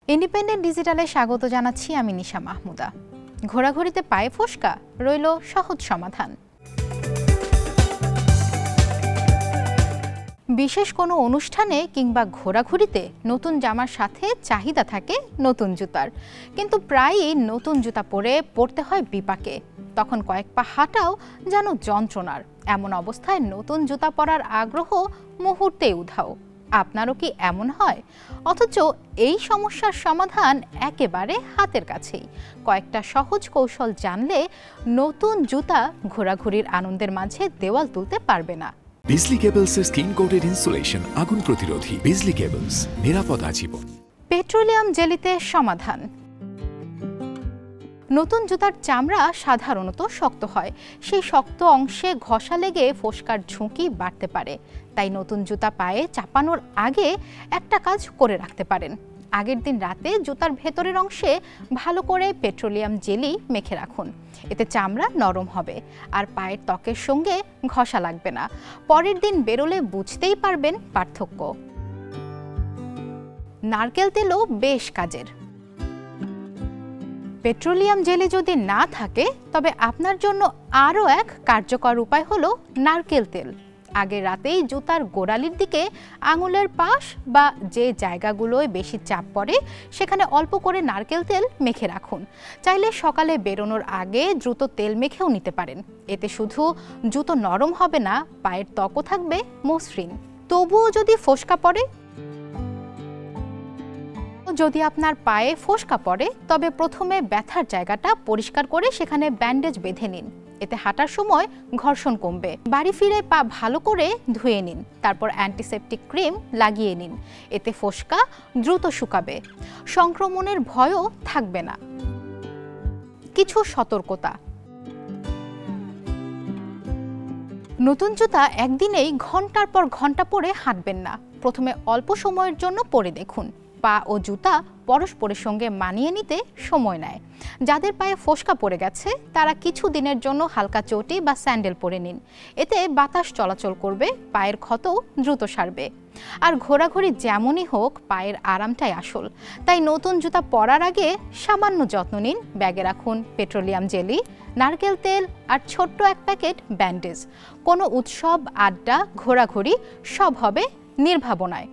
Independent ডিজিটালে স্বাগত জানাচ্ছি আমি নিশা মাহমুদা। ঘোরাঘুরিতে পায়ে ফোসকা, রইল সহজ সমাধান। বিশেষ কোনো অনুষ্ঠানে কিংবা ঘোরাঘুরিতে নতুন জামার সাথে চাহিদা থাকে নতুন জুতার, কিন্তু প্রায়ই নতুন জুতা পরতে হয় বিপাকে। তখন কয়েক পা হাঁটাও যেন যন্ত্রণার। এমন অবস্থায় নতুন জুতা পরার আগ্রহ মুহূর্তে উধাও। আপনারও কি এমন হয়? অথচ এই সমস্যার সমাধান একেবারে হাতের কাছেই। কয়েকটা সহজ কৌশল জানলে নতুন জুতা ঘোরাঘুরির আনন্দের মাঝে দেওয়াল তুলতে পারবে না। বিজলি কেবলসের স্কিন কোটেড ইনসুলেশন আগুন প্রতিরোধী। বিজলি কেবলস, নিরাপদ আজীবন। পেট্রোলিয়াম জেলিতে সমাধান। নতুন জুতার চামড়া সাধারণত শক্ত হয়। সেই শক্ত অংশে ঘষা লেগে ফোসকার ঝুঁকি বাড়তে পারে। তাই নতুন জুতা পায়ে চাপানোর আগে একটা কাজ করে রাখতে পারেন। আগের দিন রাতে জুতার ভেতরের অংশে ভালো করে পেট্রোলিয়াম জেলি মেখে রাখুন। এতে চামড়া নরম হবে আর পায়ের ত্বকের সঙ্গে ঘষা লাগবে না। পরের দিন বেরোলে বুঝতেই পারবেন পার্থক্য। নারকেল তেলও বেশ কাজের। পেট্রোলিয়াম জেলি যদি না থাকে তবে আপনার জন্য আরও এক কার্যকর উপায় হলো নারকেল তেল। আগের রাতেই জুতার গোড়ালির দিকে আঙুলের পাশ বা যে জায়গাগুলোয় বেশি চাপ পড়ে সেখানে অল্প করে নারকেল তেল মেখে রাখুন। চাইলে সকালে বেরোনোর আগে দ্রুত তেল মেখেও নিতে পারেন। এতে শুধু জুতো নরম হবে না, পায়ের ত্বকও থাকবে মসৃণ। তবুও যদি ফোসকা পড়ে, যদি আপনার পায়ে ফোসকা পড়ে তবে প্রথমে ব্যথার জায়গাটা পরিষ্কার করে সেখানে ব্যান্ডেজ বেঁধে নিন। এতে হাঁটার সময় ঘর্ষণ কমবে। বাড়ি ফিরে পা ভালো করে ধুয়ে নিন, তারপর অ্যান্টিসেপটিক ক্রিম লাগিয়ে নিন। এতে ফোসকা দ্রুত শুকাবে, সংক্রমণের ভয়ও থাকবে না। কিছু সতর্কতা। নতুন জুতা একদিনেই ঘন্টার পর ঘন্টা পরে হাঁটবেন না। প্রথমে অল্প সময়ের জন্য পরে দেখুন। পা ও জুতা পরস্পরের সঙ্গে মানিয়ে নিতে সময় নেয়। যাদের পায়ে ফোসকা পড়ে গেছে তারা কিছু দিনের জন্য হালকা চটি বা স্যান্ডেল পরে নিন। এতে বাতাস চলাচল করবে, পায়ের ক্ষতও দ্রুত সারবে। আর ঘোরাঘুরি যেমনই হোক, পায়ের আরামটাই আসল। তাই নতুন জুতা পরার আগে সামান্য যত্ন নিন। ব্যাগে রাখুন পেট্রোলিয়াম জেলি, নারকেল তেল আর ছোট্ট এক প্যাকেট ব্যান্ডেজ। কোনো উৎসব, আড্ডা, ঘোরাঘুরি সব হবে নির্ভাবনায়।